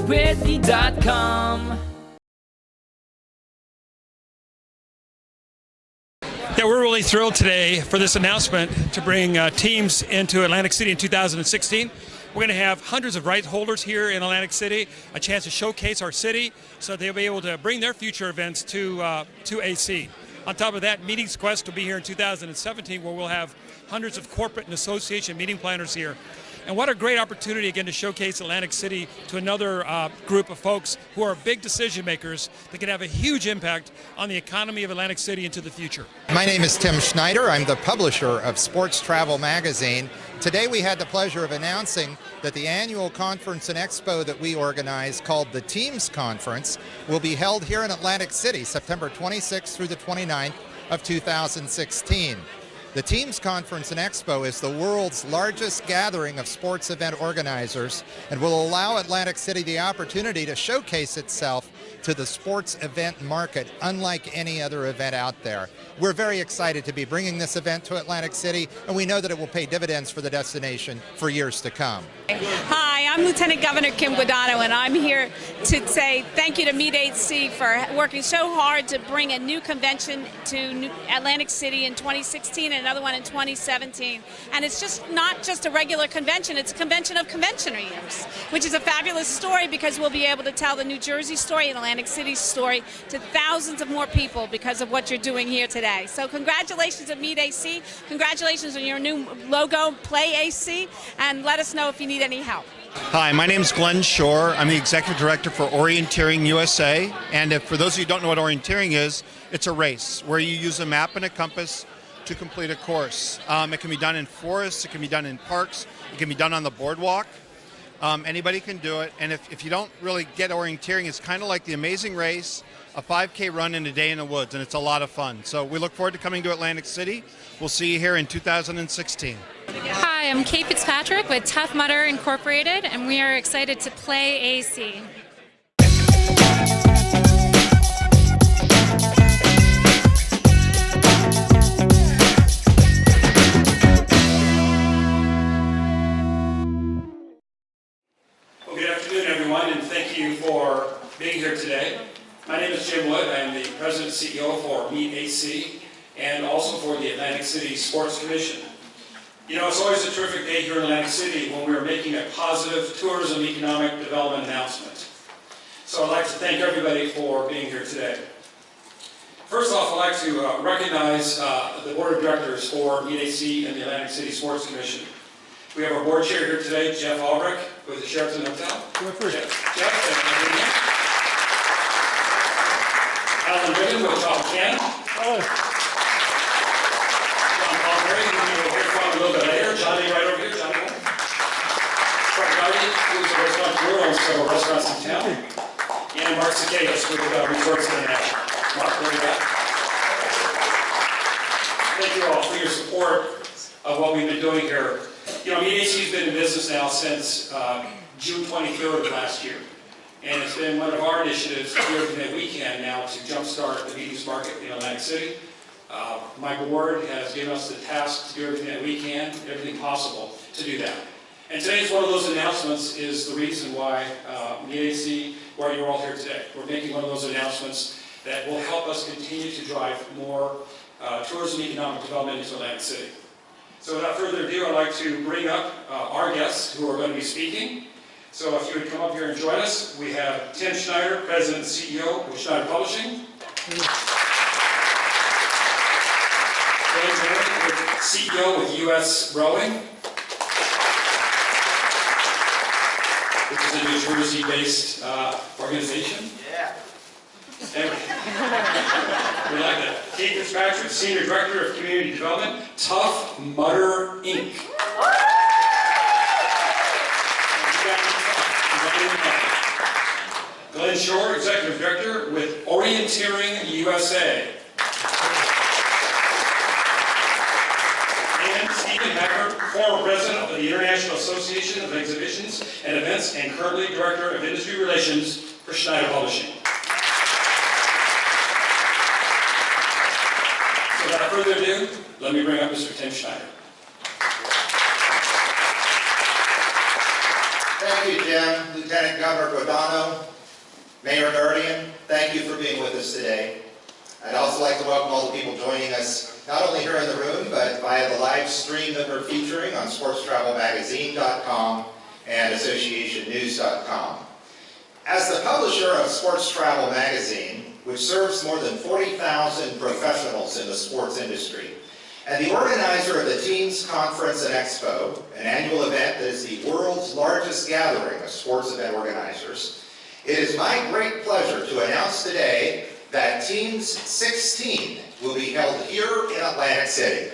GoToWhitney.com. Yeah, we're really thrilled today for this announcement to bring teams into Atlantic City in 2016. We're going to have hundreds of right holders here in Atlantic City, a chance to showcase our city so they'll be able to bring their future events to AC. On top of that, Meetings Quest will be here in 2017, where we'll have hundreds of corporate and association meeting planners here. And what a great opportunity, again, to showcase Atlantic City to another group of folks who are big decision makers that can have a huge impact on the economy of Atlantic City into the future. My name is Tim Schneider. I'm the publisher of Sports Travel Magazine. Today we had the pleasure of announcing that the annual conference and expo that we organize, called the Teams Conference, will be held here in Atlantic City, September 26th through the 29th of 2016. The Teams Conference and Expo is the world's largest gathering of sports event organizers and will allow Atlantic City the opportunity to showcase itself to the sports event market unlike any other event out there. We're very excited to be bringing this event to Atlantic City, and we know that it will pay dividends for the destination for years to come. Hi, I'm Lieutenant Governor Kim Guadagno, and I'm here to say thank you to Meet AC for working so hard to bring a new convention to Atlantic City in 2016 and another one in 2017. And it's just not just a regular convention, it's a convention of conventioners, which is a fabulous story because we'll be able to tell the New Jersey story and Atlantic City's story to thousands of more people because of what you're doing here today. So congratulations to Meet AC, congratulations on your new logo, Play AC, and let us know if you need any help. Hi, my name is Glenn Shore. I'm the Executive Director for Orienteering USA. And for those of you who don't know what orienteering is, it's a race where you use a map and a compass to complete a course. It can be done in forests, it can be done in parks, it can be done on the boardwalk. Anybody can do it. And if you don't really get orienteering, it's kind of like the Amazing Race, a 5K run in a day in the woods, and it's a lot of fun. So we look forward to coming to Atlantic City. We'll see you here in 2016. Hi, I'm Kate Fitzpatrick with Tough Mudder Incorporated, and we are excited to play AC. Well, good afternoon, everyone, and thank you for being here today. My name is Jim Wood. I'm the President and CEO for Meet AC and also for the Atlantic City Sports Commission. You know, it's always a terrific day here in Atlantic City when we're making a positive tourism economic development announcement. So I'd like to thank everybody for being here today. First off, I'd like to recognize the Board of Directors for Meet AC and the Atlantic City Sports Commission. We have our board chair here today, Jeff Albrecht, with the Sheraton Hotel. Jeff, Alan Riggin with Top Cannon. John Palmieri, who we will hear from a little bit later. Johnny, right over here. Johnny. Frank Gowdy, who's a restaurateur, owns several restaurants in town. And Mark Zacchaeus with Resorts International. Mark, there you go. Thank you all for your support of what we've been doing here. You know, Meet AC has been in business now since June 23rd of last year. And it's been one of our initiatives to do everything that we can now to jumpstart the meetings market in Atlantic City. My board has given us the task to do everything that we can, everything possible to do that. And today's one of those announcements is the reason why Meet AC, why you're all here today. We're making one of those announcements that will help us continue to drive more tourism and economic development into Atlantic City. So without further ado, I'd like to bring up our guests who are going to be speaking. So if you would come up here and join us, we have Tim Schneider, President and CEO of Schneider Publishing. Dan Barry, CEO with US Rowing, which is a New Jersey-based organization. Yeah. Anyway. We like that. Kate Fitzpatrick, Senior Director of Community Development, Tough Mudder, Inc. Glenn Shore, Executive Director with Orienteering USA. And Stephen Hacker, former President of the International Association of Exhibitions and Events and currently Director of Industry Relations for Schneider Publishing. So without further ado, let me bring up Mr. Tim Schneider. Thank you, Jim. Lieutenant Governor Guadagno, Mayor Guardian, thank you for being with us today. I'd also like to welcome all the people joining us, not only here in the room, but via the live stream that we're featuring on sportstravelmagazine.com and associationnews.com. As the publisher of Sports Travel Magazine, which serves more than 40,000 professionals in the sports industry, and the organizer of the Teams Conference and Expo, an annual event that is the world's largest gathering of sports event organizers, it is my great pleasure to announce today that Teams 16 will be held here in Atlantic City.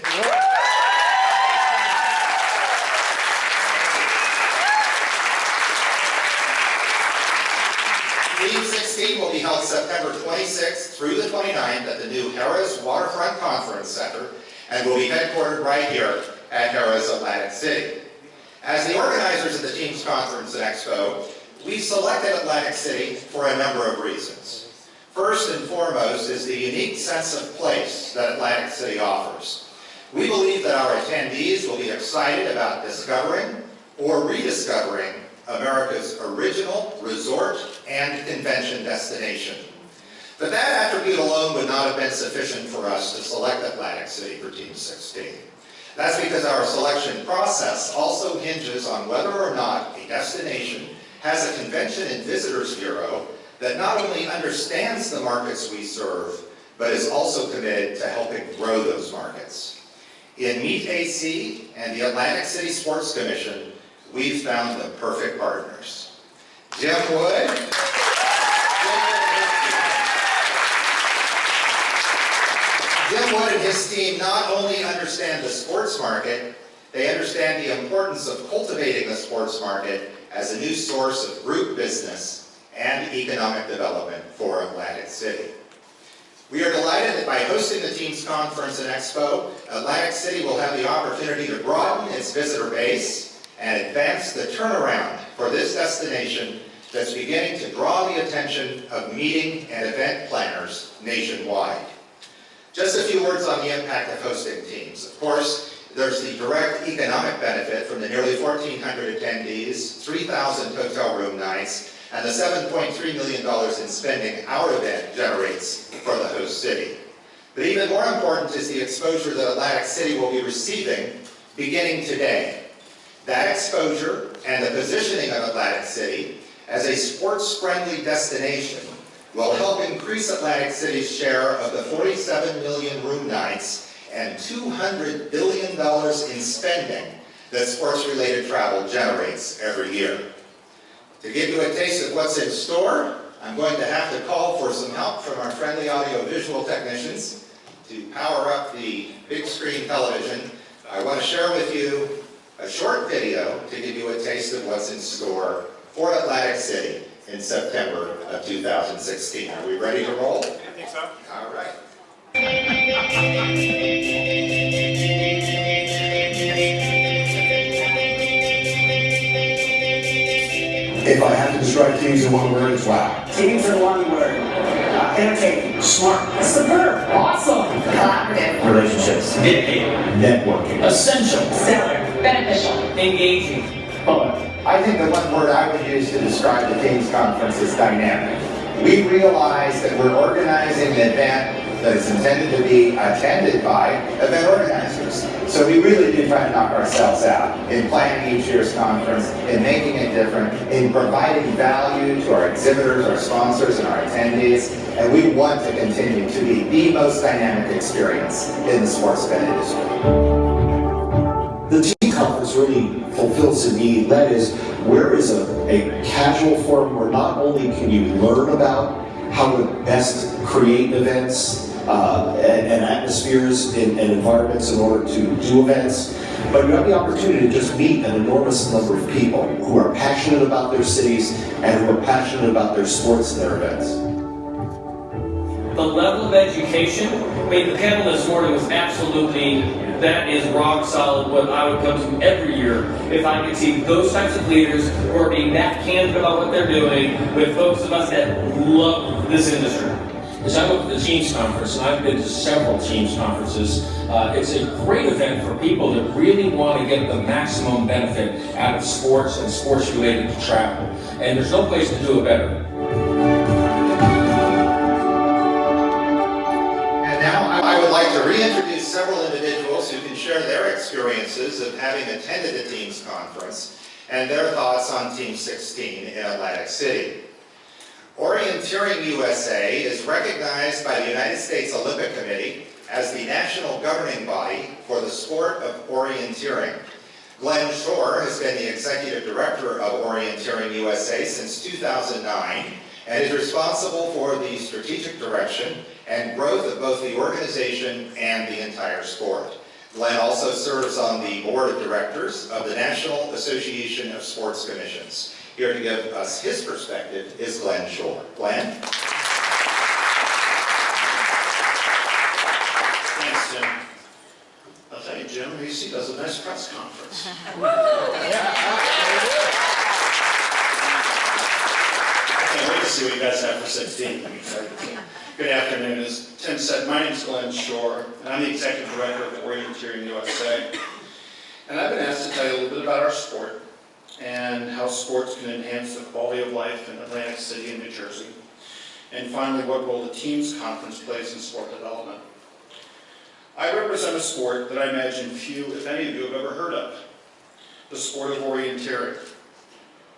Team 16 will be held September 26th through the 29th at the new Harrah's Waterfront Conference Center and will be headquartered right here at Harrah's Atlantic City. As the organizers of the Teams Conference and Expo, we selected Atlantic City for a number of reasons. First and foremost is the unique sense of place that Atlantic City offers. We believe that our attendees will be excited about discovering or rediscovering America's original resort and convention destination. But that attribute alone would not have been sufficient for us to select Atlantic City for Team 16. That's because our selection process also hinges on whether or not a destination has a Convention and Visitors Bureau that not only understands the markets we serve, but is also committed to helping grow those markets. In Meet AC and the Atlantic City Sports Commission, we've found the perfect partners. Jim Wood and his team not only understand the sports market, they understand the importance of cultivating the sports market as a new source of group business and economic development for Atlantic City. We are delighted that by hosting the Teams Conference and Expo, Atlantic City will have the opportunity to broaden its visitor base and advance the turnaround for this destination that's beginning to draw the attention of meeting and event planners nationwide. Just a few words on the impact of hosting Teams. Of course, there's the direct economic benefit from the nearly 1,400 attendees, 3,000 hotel room nights, and the $7.3 million in spending our event generates for the host city. But even more important is the exposure that Atlantic City will be receiving beginning today. That exposure and the positioning of Atlantic City as a sports-friendly destination will help increase Atlantic City's share of the 47 million room nights and $200 billion in spending that sports-related travel generates every year. To give you a taste of what's in store, I'm going to have to call for some help from our friendly audio-visual technicians to power up the big screen television. I want to share with you a short video to give you a taste of what's in store for Atlantic City in September of 2016. Are we ready to roll? I think so. All right. If I have to describe Teams in one word, it's wow. Teams in one word. Entertaining. Smart. Superb. Awesome. Collaborative. Relationships. Dedicated. Networking. Essential. Stellar. Beneficial. Engaging. Fun. I think the one word I would use to describe the Teams Conference is dynamic. We realize that we're organizing an event that is intended to be attended by event organizers. So we really do try to knock ourselves out in planning each year's conference, in making it different, in providing value to our exhibitors, our sponsors, and our attendees. And we want to continue to be the most dynamic experience in the sports event industry. The Team Conference really fulfills a need. That is, where is a casual forum where not only can you learn about how to best create events and atmospheres and environments in order to do events, but you have the opportunity to just meet an enormous number of people who are passionate about their cities and who are passionate about their sports and their events. The level of education, I mean, the panel this morning was absolutely, that is rock solid what I would come to every year if I could see those types of leaders who are being that candid about what they're doing with folks of us that love this industry. is I look at the Teams Conference, and I've been to several Teams conferences. It's a great event for people that really want to get the maximum benefit out of sports and sports related to travel. And there's no place to do it better. And now I would like to reintroduce several individuals who can share their experiences of having attended a Teams conference and their thoughts on Team 16 in Atlantic City. Orienteering USA is recognized by the United States Olympic Committee as the national governing body for the sport of orienteering. Glenn Shore has been the executive director of Orienteering USA since 2009 and is responsible for the strategic direction and growth of both the organization and the entire sport. Glenn also serves on the board of directors of the National Association of Sports Commissions. Here to give us his perspective is Glenn Shore. Glenn? Thanks, Tim. I'll tell you, Jim, AC does a nice press conference. I can't wait to see what you guys have for 16. I'm excited. Good afternoon. As Tim said, my name is Glenn Shore, and I'm the executive director of Orienteering USA. And I've been asked to tell you a little bit about our sport and how sports can enhance the quality of life in Atlantic City and New Jersey. And finally, what role the Teams Conference plays in sport development. I represent a sport that I imagine few, if any of you, have ever heard of, the sport of orienteering.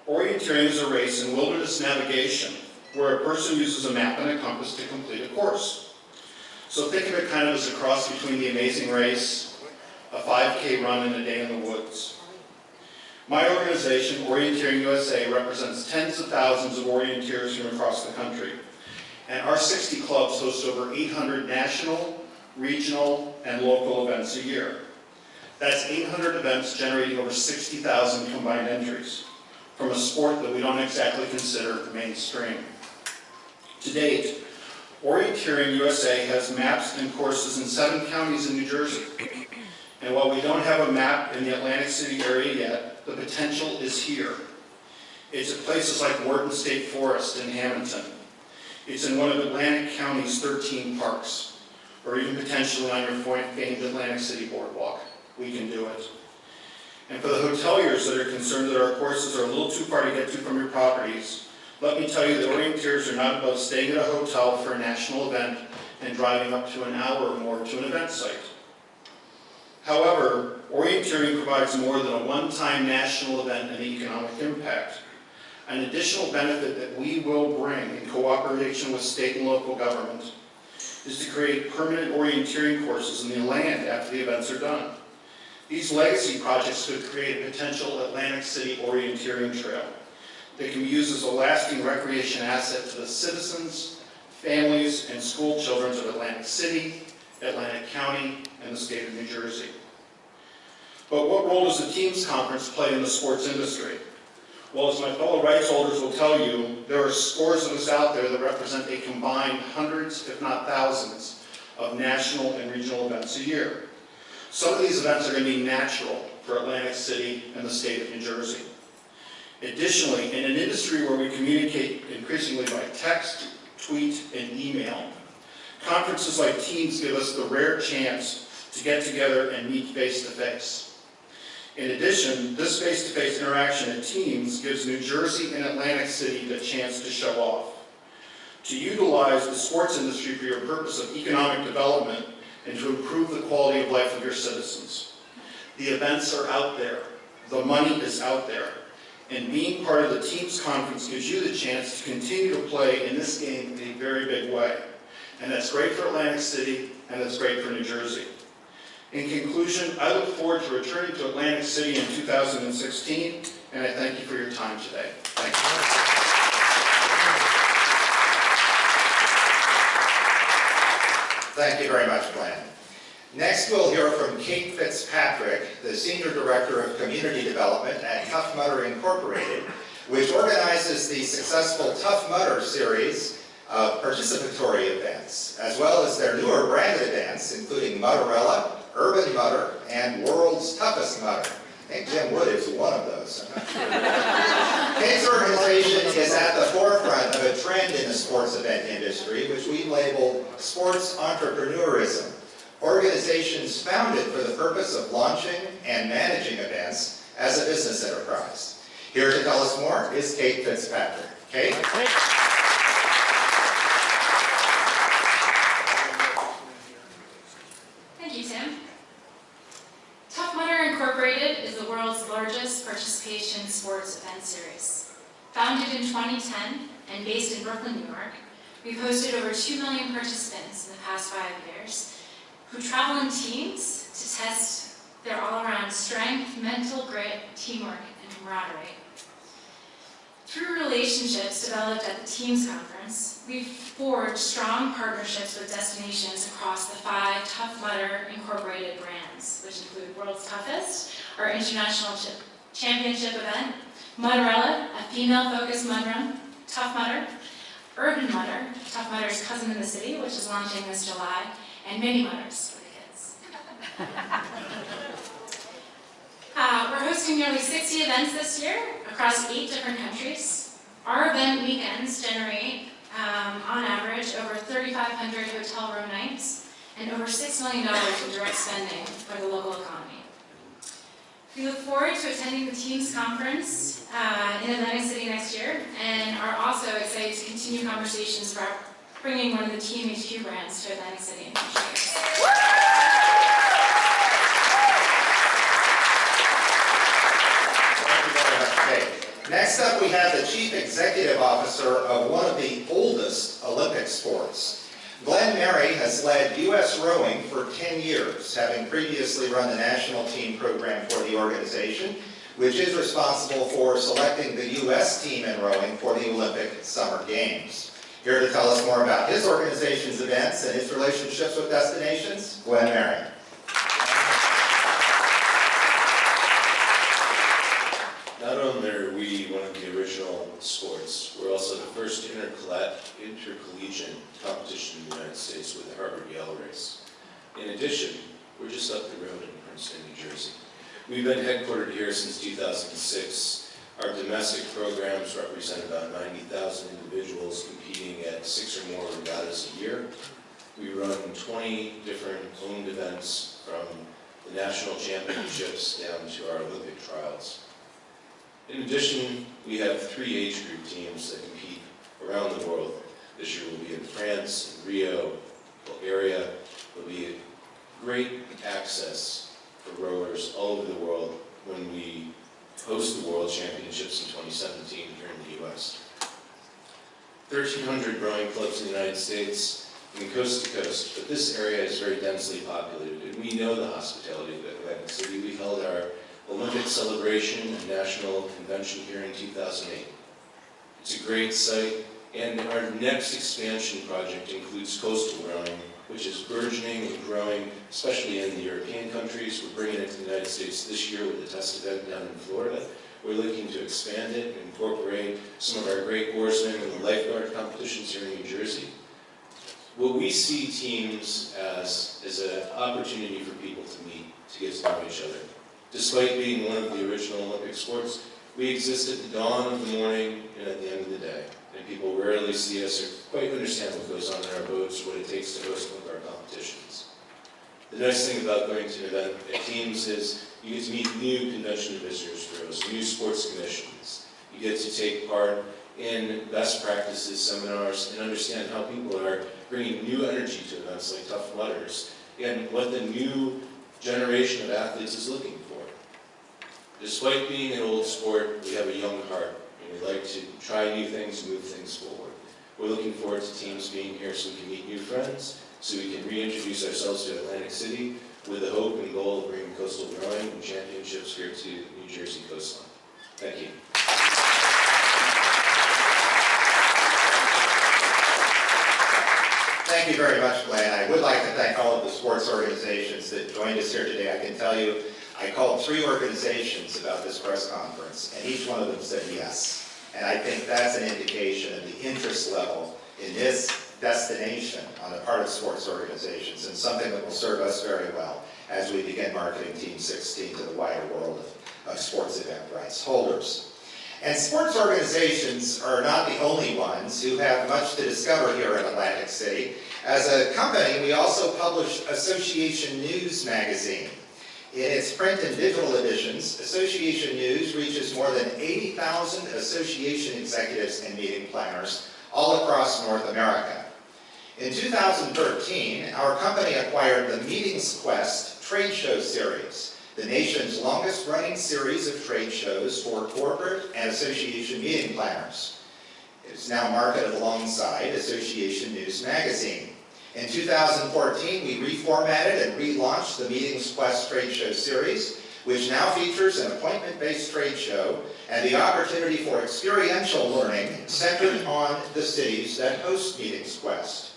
Orienteering is a race in wilderness navigation where a person uses a map and a compass to complete a course. So think of it kind of as a cross between the Amazing Race, a 5K run, and a day in the woods. My organization, Orienteering USA, represents tens of thousands of orienteers from across the country. And our 60 clubs host over 800 national, regional, and local events a year. That's 800 events generating over 60,000 combined entries from a sport that we don't exactly consider mainstream. To date, Orienteering USA has maps and courses in 7 counties in New Jersey. And while we don't have a map in the Atlantic City area yet, the potential is here. It's at places like Wharton State Forest in Hamilton. It's in one of Atlantic County's 13 parks, or even potentially on your famed Atlantic City Boardwalk. We can do it. And for the hoteliers that are concerned that our courses are a little too far to get to from your properties, let me tell you that orienteers are not above staying at a hotel for a national event and driving up to an hour or more to an event site. However, orienteering provides more than a one-time national event and economic impact. An additional benefit that we will bring in cooperation with state and local government is to create permanent orienteering courses in the land after the events are done. These legacy projects could create a potential Atlantic City orienteering trail that can be used as a lasting recreation asset to the citizens, families, and school children of Atlantic City, Atlantic County, and the state of New Jersey. But what role does the Teams Conference play in the sports industry? Well, as my fellow rights holders will tell you, there are scores of us out there that represent a combined hundreds, if not thousands, of national and regional events a year. Some of these events are going to be natural for Atlantic City and the state of New Jersey. Additionally, in an industry where we communicate increasingly by text, tweet, and email, conferences like Teams give us the rare chance to get together and meet face-to-face. In addition, this face-to-face interaction at Teams gives New Jersey and Atlantic City the chance to show off, to utilize the sports industry for your purpose of economic development and to improve the quality of life of your citizens. The events are out there, the money is out there, and being part of the Teams Conference gives you the chance to continue to play in this game in a very big way. And that's great for Atlantic City, and that's great for New Jersey. In conclusion, I look forward to returning to Atlantic City in 2016, and I thank you for your time today. Thank you. Thank you very much, Glenn. Next, we'll hear from Kate Fitzpatrick, the Senior Director of Community Development at Tough Mudder Incorporated, which organizes the successful Tough Mudder series of participatory events, as well as their newer branded events, including Mudderella, Urban Mudder, and World's Toughest Mudder. I think Jim Wood is one of those. Kate's organization is at the forefront of a trend in the sports event industry, which we labeled sports entrepreneurism. Organizations founded for the purpose of launching and managing events as a business enterprise. Here to tell us more is Kate Fitzpatrick. Kate? Thank you, Tim. Tough Mudder Incorporated is the world's largest participation sports event series. Founded in 2010 and based in Brooklyn, New York, we've hosted over 2 million participants in the past 5 years who travel in teams to test their all-around strength, mental grit, teamwork, and camaraderie. Through relationships developed at the Teams Conference, we've forged strong partnerships with destinations across the 5 Tough Mudder Incorporated brands, which include World's Toughest, our international championship event, Mudderella, a female-focused mud run, Tough Mudder, Urban Mudder, Tough Mudder's cousin in the city, which is launching this July, and Mini Mudders for the kids. We're hosting nearly 60 events this year across 8 different countries. Our event weekends generate, on average, over 3,500 hotel room nights and over $6 million in direct spending for the local economy. We look forward to attending the Teams Conference in Atlantic City next year and are also excited to continue conversations about bringing one of the Team HQ brands to Atlantic City in future years. Next up, we have the Chief Executive Officer of one of the oldest Olympic sports. Glenn Murray has led U.S. rowing for 10 years, having previously run the national team program for the organization, which is responsible for selecting the U.S. team in rowing for the Olympic Summer Games. Here to tell us more about his organization's events and his relationships with destinations, Glenn Murray. Not only are we one of the original sports, we're also the first intercollegiate competition in the United States with the Harvard Yale race. In addition, we're just up the road in Princeton, New Jersey. We've been headquartered here since 2006. Our domestic programs represent about 90,000 individuals competing at 6 or more regattas a year. We run 20 different owned events from the national championships down to our Olympic trials. In addition, we have 3 age group teams that compete around the world. This year we'll be in France, in Rio, Bulgaria. There'll be great access for rowers all over the world when we host the World Championships in 2017 here in the U.S. 1,300 rowing clubs in the United States, and coast to coast, but this area is very densely populated, and we know the hospitality of Atlantic City. We held our Olympic celebration and national convention here in 2008. It's a great site, and our next expansion project includes coastal rowing, which is burgeoning and growing, especially in the European countries. We're bringing it to the United States this year with a test event down in Florida. We're looking to expand it and incorporate some of our great oarsmen and the lifeguard competitions here in New Jersey. What we see teams as is an opportunity for people to meet, to get to know each other. Despite being one of the original Olympic sports, we exist at the dawn of the morning and at the end of the day. And people rarely see us or quite understand what goes on in our boats or what it takes to host one of our competitions. The nice thing about going to an event at Teams is you get to meet new convention visitors bureaus, new sports commissions. You get to take part in best practices seminars and understand how people are bringing new energy to events like Tough Mudders and what the new generation of athletes is looking for. Despite being an old sport, we have a young heart, and we like to try new things and move things forward. We're looking forward to Teams being here so we can meet new friends, so we can reintroduce ourselves to Atlantic City with the hope and goal of bringing coastal rowing and championships here to the New Jersey coastline. Thank you. Thank you very much, Glenn. I would like to thank all of the sports organizations that joined us here today. I can tell you, I called 3 organizations about this press conference, and each one of them said yes. And I think that's an indication of the interest level in this destination on the part of sports organizations, and something that will serve us very well as we begin marketing Team 16 to the wider world of sports event rights holders. And sports organizations are not the only ones who have much to discover here in Atlantic City. As a company, we also publish Association News magazine. In its print and digital editions, Association News reaches more than 80,000 association executives and meeting planners all across North America. In 2013, our company acquired the Meetings Quest trade show series, the nation's longest-running series of trade shows for corporate and association meeting planners. It is now marketed alongside Association News magazine. In 2014, we reformatted and relaunched the Meetings Quest trade show series, which now features an appointment-based trade show and the opportunity for experiential learning centered on the cities that host Meetings Quest.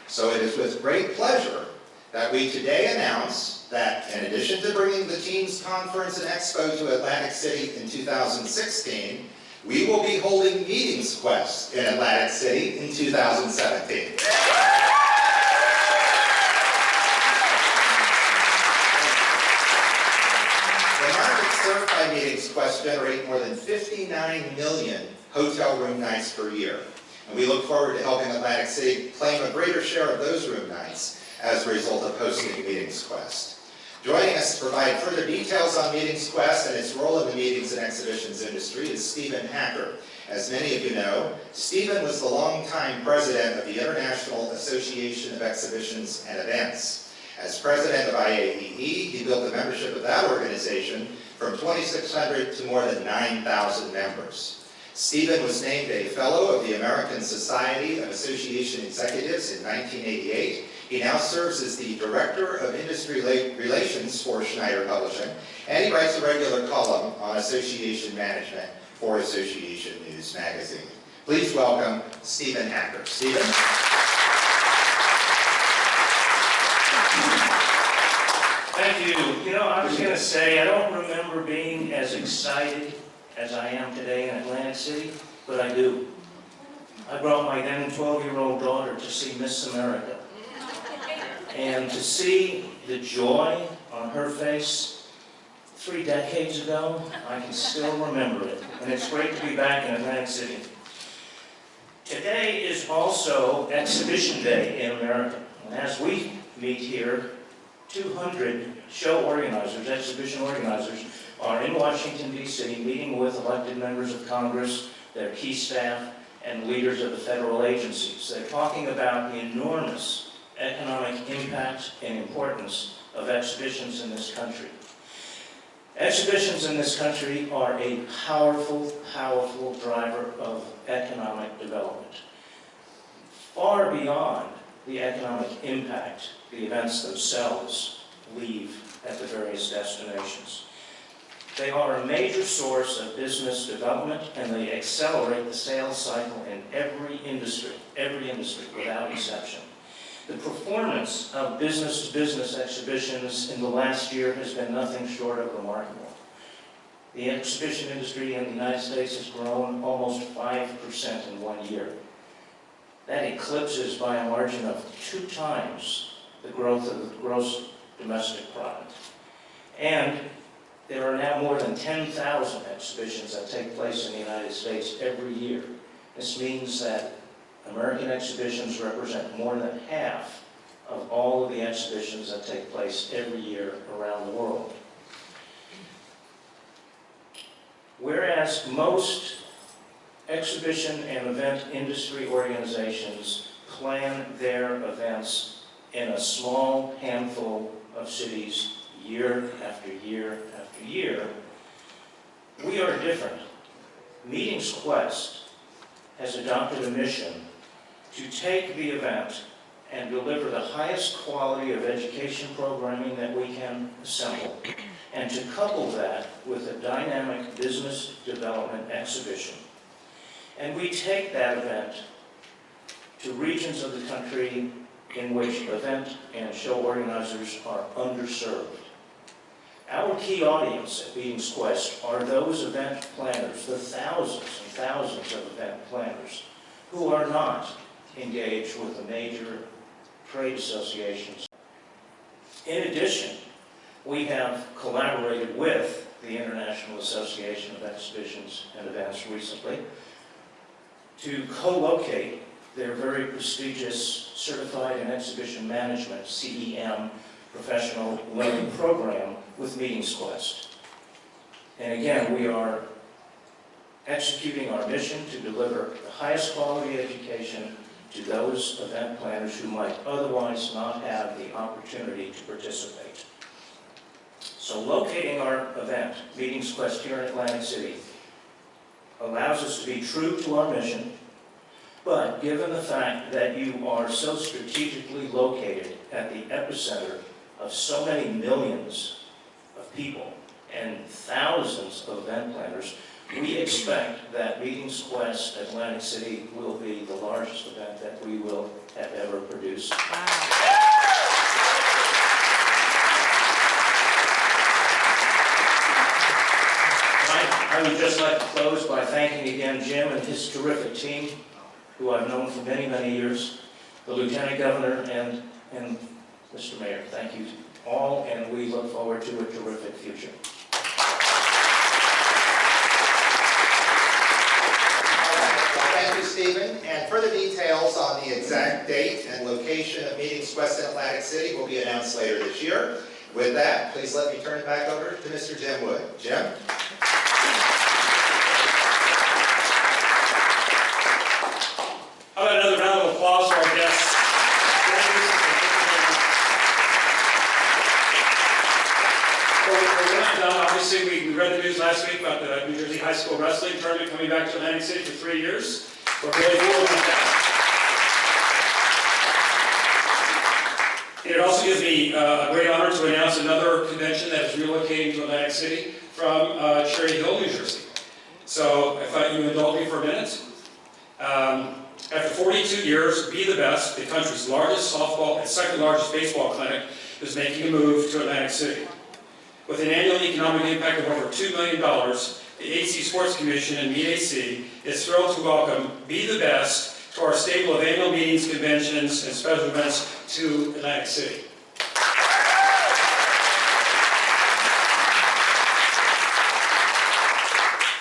So it is with great pleasure that we today announce that in addition to bringing the Teams Conference and Expo to Atlantic City in 2016, we will be holding Meetings Quest in Atlantic City in 2017. The markets served by Meetings Quest generate more than 59 million hotel room nights per year. And we look forward to helping Atlantic City claim a greater share of those room nights as a result of hosting Meetings Quest. Joining us to provide further details on Meetings Quest and its role in the meetings and exhibitions industry is Stephen Hacker. As many of you know, Stephen was the longtime president of the International Association of Exhibitions and Events. As president of IAEE, he built the membership of that organization from 2,600 to more than 9,000 members. Stephen was named a Fellow of the American Society of Association Executives in 1988. He now serves as the Director of Industry Relations for Schneider Publishing, and he writes a regular column on association management for Association News magazine. Please welcome Stephen Hacker. Stephen? Thank you. You know, I was going to say, I don't remember being as excited as I am today in Atlantic City, but I do. I brought my then 12-year-old daughter to see Miss America. And to see the joy on her face 3 decades ago, I can still remember it. And it's great to be back in Atlantic City. Today is also Exhibition Day in America. And as we meet here, 200 show organizers, exhibition organizers, are in Washington, D.C., meeting with elected members of Congress, their key staff, and leaders of the federal agencies. They're talking about the enormous economic impact and importance of exhibitions in this country. Exhibitions in this country are a powerful, powerful driver of economic development. Far beyond the economic impact the events themselves leave at the various destinations. They are a major source of business development, and they accelerate the sales cycle in every industry without exception. The performance of business-to-business exhibitions in the last year has been nothing short of remarkable. The exhibition industry in the United States has grown almost 5% in 1 year. That eclipses by a margin of 2 times the growth of the gross domestic product. And there are now more than 10,000 exhibitions that take place in the United States every year. This means that American exhibitions represent more than half of all of the exhibitions that take place every year around the world. Whereas most exhibition and event industry organizations plan their events in a small handful of cities year after year after year, we are different. Meetings Quest has adopted a mission to take the event and deliver the highest quality of education programming that we can assemble, and to couple that with a dynamic business development exhibition. And we take that event to regions of the country in which event and show organizers are underserved. Our key audience at Meetings Quest are those event planners, the thousands and thousands of event planners who are not engaged with the major trade associations. In addition, we have collaborated with the International Association of Exhibitions and Events recently to co-locate their very prestigious Certified in Exhibition Management, CEM, professional learning program with Meetings Quest. And again, we are executing our mission to deliver the highest quality education to those event planners who might otherwise not have the opportunity to participate. So locating our event, Meetings Quest here in Atlantic City, allows us to be true to our mission, but given the fact that you are so strategically located at the epicenter of so many millions of people and thousands of event planners, we expect that Meetings Quest Atlantic City will be the largest event that we will have ever produced. I would just like to close by thanking again Jim and his terrific team, who I've known for many, many years, the Lieutenant Governor and Mr. Mayor. Thank you all, and we look forward to a terrific future. Thank you, Stephen. And further details on the exact date and location of Meetings Quest in Atlantic City will be announced later this year. With that, please let me turn it back over to Mr. Jim Wood. Jim? How about another round of applause for our guests? We're not done. Obviously, we read the news last week about the New Jersey High School Wrestling Tournament coming back to Atlantic City for 3 years. We're really cool about that. And it also gives me a great honor to announce another convention that is relocating to Atlantic City from Cherry Hill, New Jersey. So if you indulge me for a minute. After 42 years, Be the Best, the country's largest softball and second largest baseball clinic, is making a move to Atlantic City. With an annual economic impact of over $2 million, the AC Sports Commission and MEAC is thrilled to welcome Be the Best to our stable of annual meetings, conventions, and special events to Atlantic City.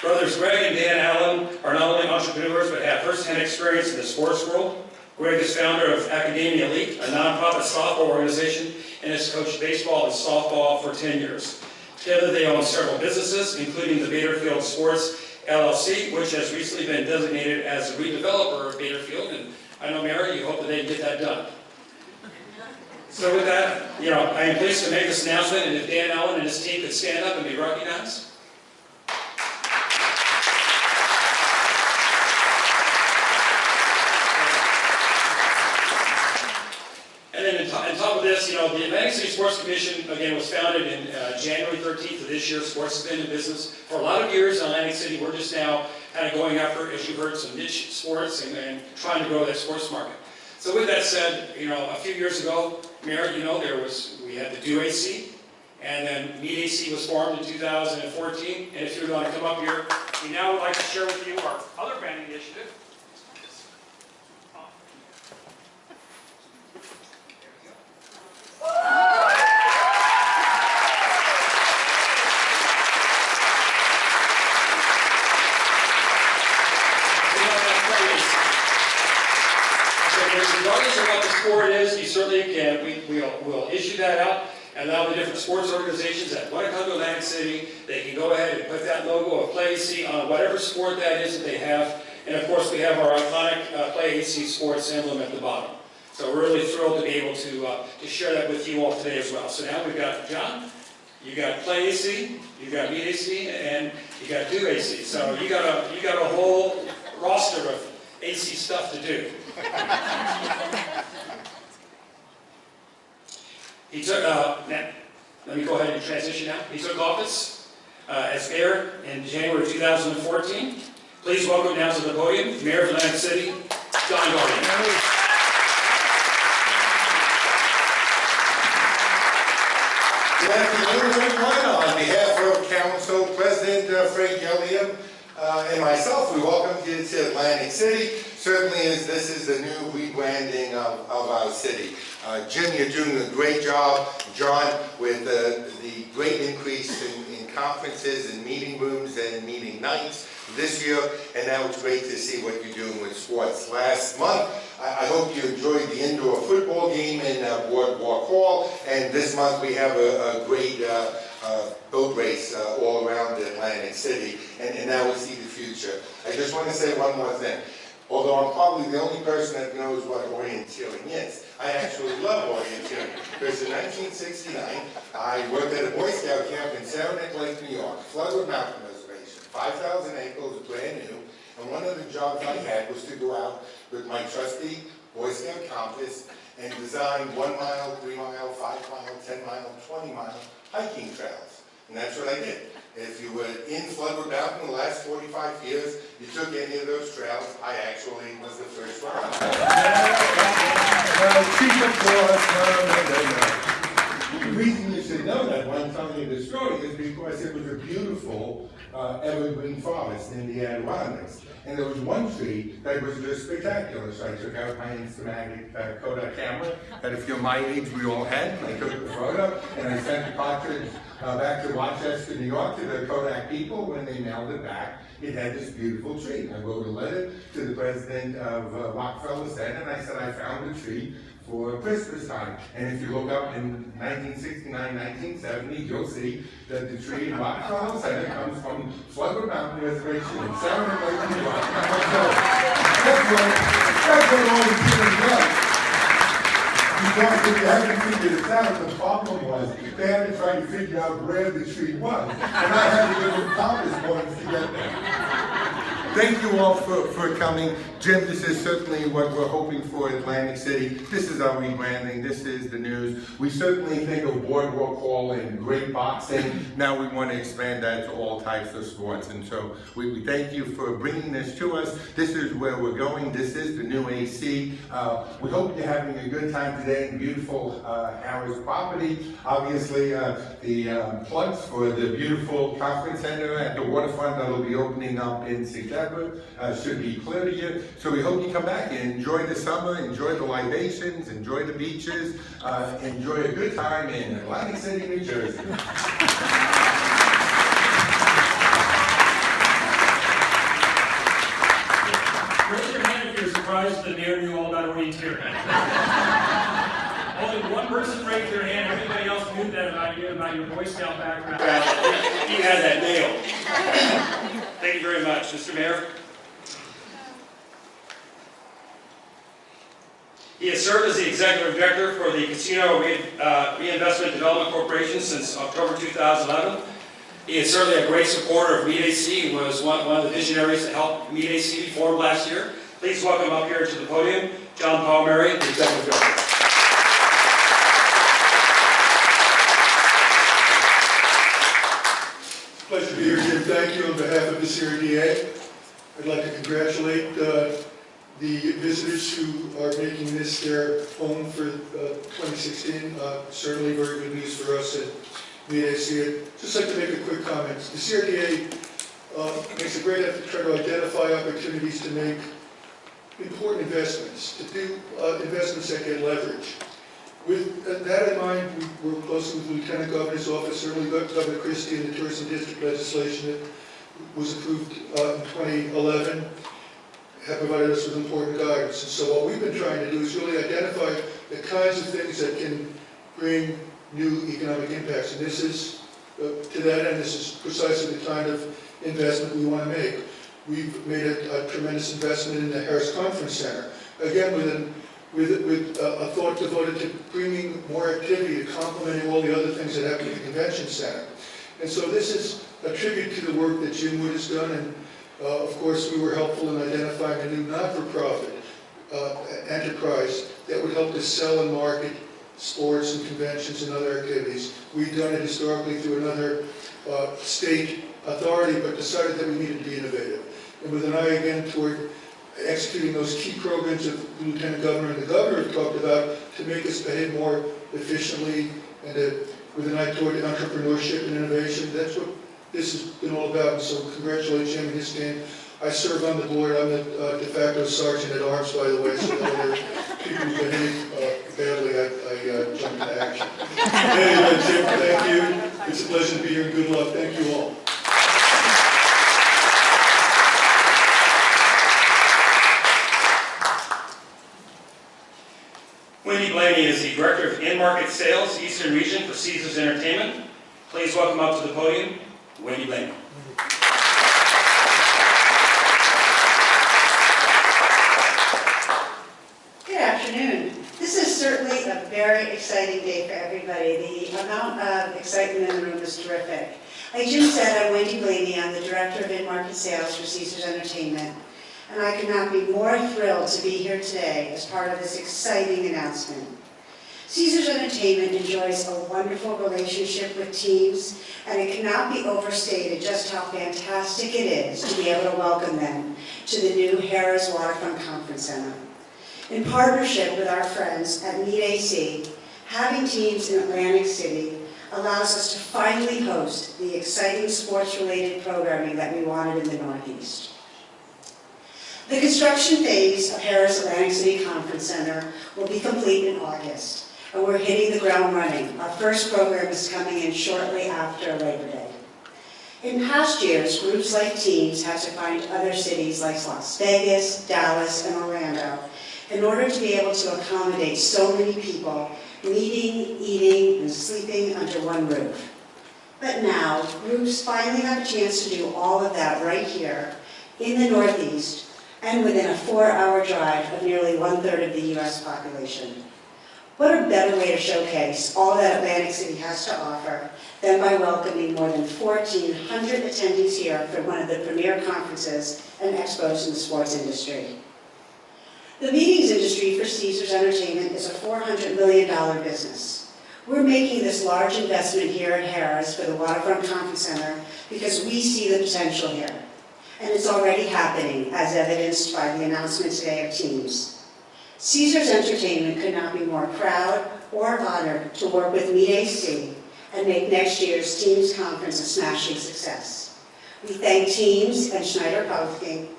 Brothers Greg and Dan Allen are not only entrepreneurs, but have first-hand experience in the sports world. Greg is founder of Academia Elite, a nonprofit softball organization, and has coached baseball and softball for 10 years. Together they own several businesses, including the Baderfield Sports LLC, which has recently been designated as a redeveloper of Baderfield, and I know, Mary, you hope that they can get that done. So with that, I am pleased to make this announcement, and if Dan Allen and his team could stand up and be recognized. And then on top of this, the Atlantic City Sports Commission, again, was founded in January 13th of this year. Sports has been in business for a lot of years in Atlantic City. We're just now kind of going after, as you heard, some niche sports and trying to grow that sports market. So with that said, a few years ago, Mayor, we had the Do AC, and then MEAC was formed in 2014. And if you want to come up here, we now would like to share with you our other branding initiative. Regardless of what the sport is, you certainly can. We'll issue that out and allow the different sports organizations that want to come to Atlantic City, they can go ahead and put that logo of Play AC on whatever sport that is that they have. And of course, we have our iconic Play AC Sports emblem at the bottom. So we're really thrilled to be able to share that with you all today as well. So now we've got John, you got Play AC, you got Meet AC, and you got Do AC. So you got a whole roster of AC stuff to do. He took, let me go ahead and transition now. He took office as mayor in January 2014. Please welcome now to the podium, Mayor of Atlantic City, John Garvey. Good afternoon, everyone. On behalf of Council President Frank Gilliam and myself, we welcome you to Atlantic City. Certainly, this is the new rebranding of our city. Jim, you're doing a great job. John, with the great increase in conferences and meeting rooms and meeting nights this year, and now it's great to see what you're doing with sports. Last month, I hope you enjoyed the indoor football game in Boardwalk Hall, and this month we have a great boat race all around Atlantic City, and now we see the future. I just want to say one more thing. Although I'm probably the only person that knows what orienteering is, I actually love orienteering, because in 1969, I worked at a Boy Scout camp in Saranac Lake, New York, Floodwood Mountain Reservation, 5,000 acres, brand new, and one of the jobs I had was to go out with my trusty Boy Scout compass and design 1 mile, 3 mile, 5 mile, 10 mile, 20 mile hiking trails. And that's what I did. If you were in Floodwood Mountain in the last 45 years, you took any of those trails, I actually was the first one. The reason you should know that when I'm telling you the story is because it was a beautiful evergreen forest in the Adirondacks. And there was one tree that was just spectacular. So I took out my Instamatic Kodak camera that if you're my age we all had, and I took the photo and I sent the cartridge back to Rochester, New York to the Kodak people. When they mailed it back, it had this beautiful tree. I wrote a letter to the president of Rockefeller Center and I said I found a tree for Christmas time. And if you look up in 1969, 1970, you'll see that the tree in Rockefeller Center comes from Floodwood Mountain Reservation in Saranac Lake, New York. That's what all the kids does. Because if you haven't figured it out, the problem was they had to try to figure out where the tree was. And I had to give them compass points to get there. Thank you all for coming. Jim, this is certainly what we're hoping for in Atlantic City. This is our rebranding. This is the news. We certainly think of Boardwalk Hall and great boxing. Now we want to expand that to all types of sports. And so we thank you for bringing this to us. This is where we're going. This is the new AC. We hope you're having a good time today in beautiful Harris property. Obviously, the plugs for the beautiful conference center at the waterfront that will be opening up in September should be clear to you. So we hope you come back and enjoy the summer, enjoy the libations, enjoy the beaches, enjoy a good time in Atlantic City, New Jersey. Raise your hand if you're surprised the mayor knew all about orienteering. Only one person raised their hand, everybody else knew that about your Boy Scout background. You had that nailed. Thank you very much, Mr. Mayor. He has served as the Executive Director for the Casino Reinvestment Development Corporation since October 2011. He is certainly a great supporter of Meet AC. He was one of the visionaries that helped Meet AC be formed last year. Please welcome up here to the podium, John Palmieri, the Executive Director. Pleasure to be here, Jim. Thank you on behalf of the CRDA. I'd like to congratulate the visitors who are making this their home for 2016. Certainly very good news for us at Meet AC. I'd just like to make a quick comment. The CRDA makes a great effort to try to identify opportunities to make important investments, to do investments that get leverage. With that in mind, we work closely with the Lieutenant Governor's office, certainly Governor Christie and the Tourism District legislation that was approved in 2011 have provided us with important guidance. And so what we've been trying to do is really identify the kinds of things that can bring new economic impacts. And this is, to that end, this is precisely the kind of investment we want to make. We've made a tremendous investment in the Harris Conference Center. Again, with a thought devoted to bringing more activity, to complementing all the other things that happen at the convention center. And so this is a tribute to the work that Jim Wood has done, and of course we were helpful in identifying a new not-for-profit enterprise that would help to sell and market sports and conventions and other activities. We've done it historically through another state authority, but decided that we needed to be innovative. And with an eye again toward executing those key programs that the Lieutenant Governor and the Governor have talked about to make us behave more efficiently and with an eye toward entrepreneurship and innovation. That's what this has been all about. And so congratulate Jim and his team. I serve on the board. I'm the de facto sergeant at arms, by the way, so when other people behave badly, I jump into action. Anyway, Jim, thank you. It's a pleasure to be here, and good luck. Thank you all. Wendy Blaney is the Director of In-Market Sales, Eastern Region for Caesars Entertainment. Please welcome up to the podium, Wendy Blaney. Good afternoon. This is certainly a very exciting day for everybody. The amount of excitement in the room is terrific. Like Jim said, I'm Wendy Blaney. I'm the Director of In-Market Sales for Caesars Entertainment. And I could not be more thrilled to be here today as part of this exciting announcement. Caesars Entertainment enjoys a wonderful relationship with teams, and it cannot be overstated just how fantastic it is to be able to welcome them to the new Harrah's Waterfront Conference Center. In partnership with our friends at Meet AC, having teams in Atlantic City allows us to finally host the exciting sports-related programming that we wanted in the Northeast. The construction phase of Harrah's Atlantic City Conference Center will be complete in August, and we're hitting the ground running. Our first program is coming in shortly after Labor Day. In past years, groups like teams had to find other cities like Las Vegas, Dallas, and Orlando in order to be able to accommodate so many people meeting, eating, and sleeping under one roof. But now, groups finally have a chance to do all of that right here in the Northeast and within a 4-hour drive of nearly 1/3 of the U.S. population. What a better way to showcase all that Atlantic City has to offer than by welcoming more than 1,400 attendees here for one of the premier conferences and expos in the sports industry. The meetings industry for Caesars Entertainment is a $400 million business. We're making this large investment here at Harrah's for the Waterfront Conference Center because we see the potential here. And it's already happening, as evidenced by the announcement today of teams. Caesars Entertainment could not be more proud or honored to work with Meet AC and make next year's Teams Conference a smashing success. We thank Teams and Schneider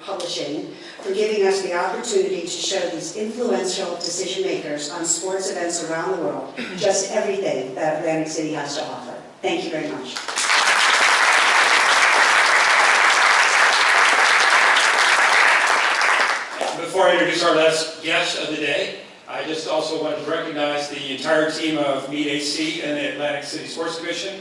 Publishing for giving us the opportunity to show these influential decision makers on sports events around the world just everything that Atlantic City has to offer. Thank you very much. Before I introduce our last guest of the day, I just also wanted to recognize the entire team of Meet AC and the Atlantic City Sports Commission.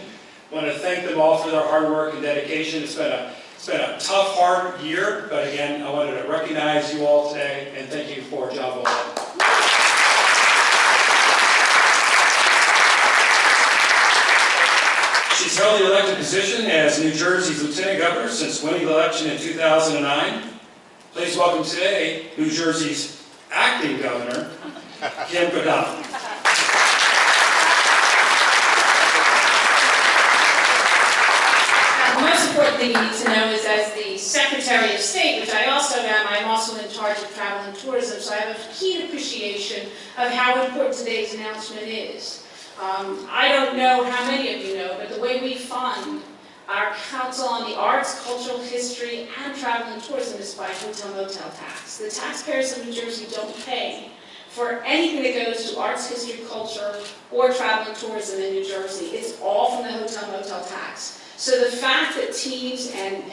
I want to thank them all for their hard work and dedication. It's been a tough, hard year, but again, I wanted to recognize you all today and thank you for a job well done. She's held the elected position as New Jersey's Lieutenant Governor since winning the election in 2009. Please welcome today New Jersey's acting governor, Kim Godot. The most important thing you need to know is, as the Secretary of State, which I also am, I'm also in charge of travel and tourism, so I have a keen appreciation of how important today's announcement is. I don't know how many of you know, but the way we fund our Council on the Arts, Cultural History, and Travel and Tourism is by hotel-motel tax. The taxpayers of New Jersey don't pay for anything that goes to arts, history, culture, or travel and tourism in New Jersey. It's all from the hotel-motel tax. So the fact that teams and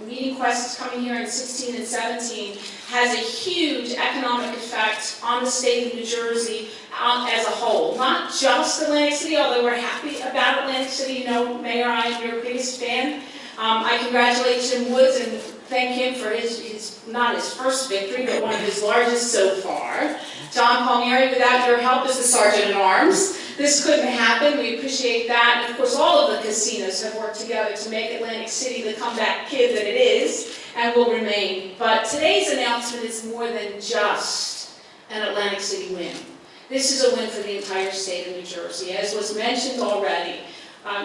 Meeting Quest is coming here in 16 and 17 has a huge economic effect on the state of New Jersey as a whole. Not just Atlantic City, although we're happy about Atlantic City. You know, Mayor, I am your biggest fan. I congratulate Jim Woods and thank him for his not his first victory, but one of his largest so far. John Palmieri, without your help as the Sergeant-at-Arms, this couldn't happen. We appreciate that. And of course, all of the casinos have worked together to make Atlantic City the comeback kid that it is and will remain. But today's announcement is more than just an Atlantic City win. This is a win for the entire state of New Jersey. As was mentioned already,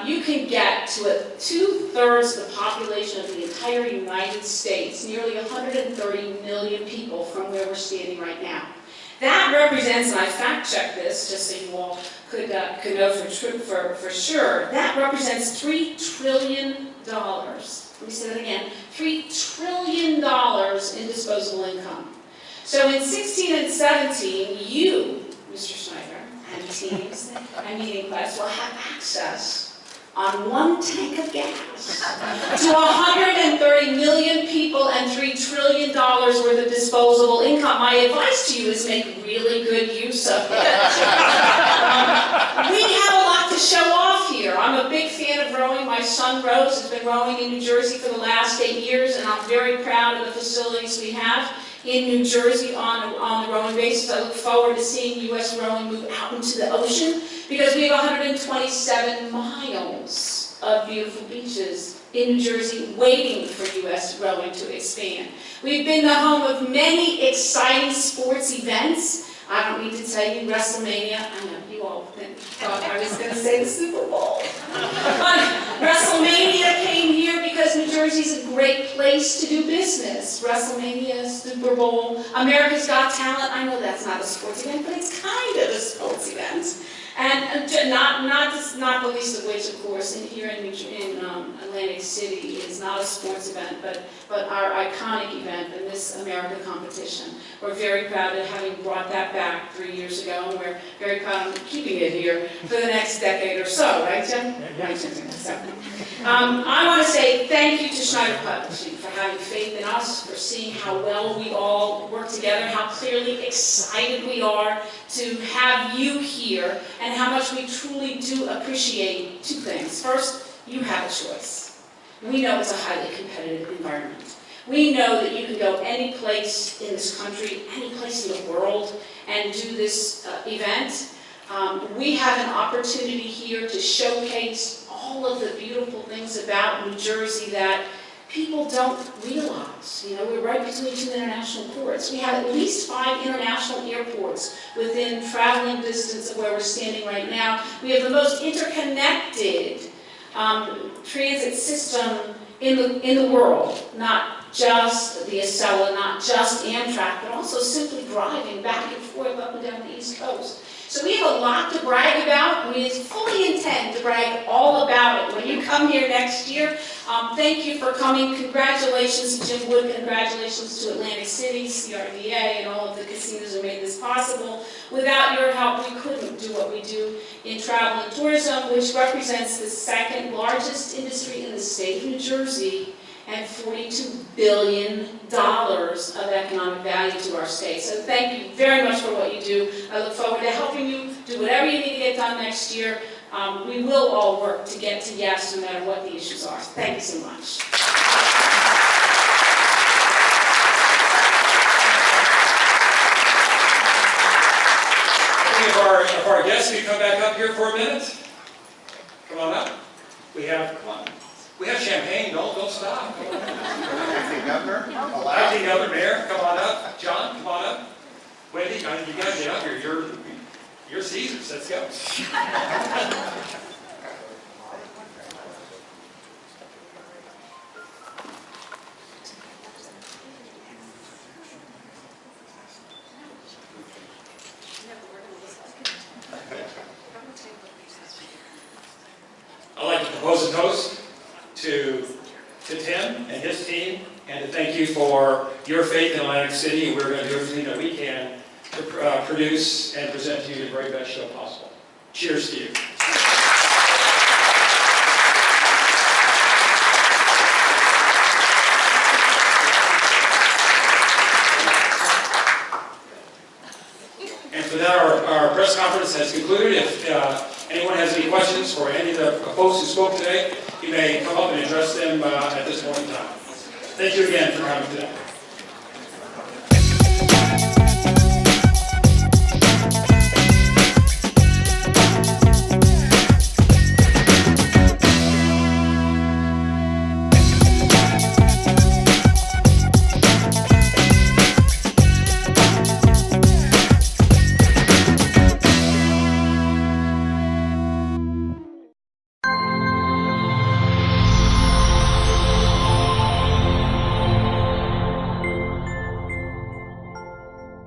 you can get to 2/3 of the population of the entire United States, nearly 130 million people from where we're standing right now. That represents, and I fact-checked this just so you all could know for sure, that represents $3 trillion. Let me say that again, $3 trillion in disposable income. So in 16 and 17, you, Mr. Schneider, and teams and Meeting Quest will have access on one tank of gas to 130 million people and $3 trillion worth of disposable income. My advice to you is make really good use of it. We have a lot to show off here. I'm a big fan of rowing. My son rows, has been rowing in New Jersey for the last 8 years, and I'm very proud of the facilities we have in New Jersey on the rowing basis. I look forward to seeing U.S. rowing move out into the ocean because we have 127 miles of beautiful beaches in New Jersey waiting for U.S. rowing to expand. We've been the home of many exciting sports events. I don't need to tell you WrestleMania. I know you all thought I was going to say the Super Bowl. But WrestleMania came here because New Jersey's a great place to do business. WrestleMania, Super Bowl, America's Got Talent. I know that's not a sports event, but it's kind of a sports event. And not the least of which, of course, here in Atlantic City is not a sports event, but our iconic event, the Miss America competition. We're very proud of having brought that back 3 years ago, and we're very proud of keeping it here for the next decade or so, right, Jim? Right, Jim? So, I want to say thank you to Schneider Publishing for having faith in us, for seeing how well we all work together, how clearly excited we are to have you here, and how much we truly do appreciate two things. First, you have a choice. We know it's a highly competitive environment. We know that you can go any place in this country, any place in the world, and do this event. We have an opportunity here to showcase all of the beautiful things about New Jersey that people don't realize. You know, we're right between two international ports. We have at least 5 international airports within traveling distance of where we're standing right now. We have the most interconnected transit system in the world, not just the Acela, not just Amtrak, but also simply driving back and forth up and down the East Coast. So we have a lot to brag about. We fully intend to brag all about it when you come here next year. Thank you for coming. Congratulations to Jim Wood. Congratulations to Atlantic City, CRDA, and all of the casinos who made this possible. Without your help, we couldn't do what we do in travel and tourism, which represents the second largest industry in the state of New Jersey and $42 billion of economic value to our state. So thank you very much for what you do. I look forward to helping you do whatever you need to get done next year. We will all work to get to yes no matter what the issues are. Thank you so much. If our guests can come back up here for a minute. Come on up. We have champagne. Don't stop. Acting Governor, Acting Governor, Mayor, come on up. John, come on up. Wendy, you gotta get up here. You're Caesars. Let's go. I'd like to propose a toast to Tim and his team, and to thank you for your faith in Atlantic City. We're going to do everything that we can to produce and present to you the very best show possible. Cheers to you. And for that, our press conference has concluded. If anyone has any questions for any of the folks who spoke today, you may come up and address them at this point in time. Thank you again for coming today.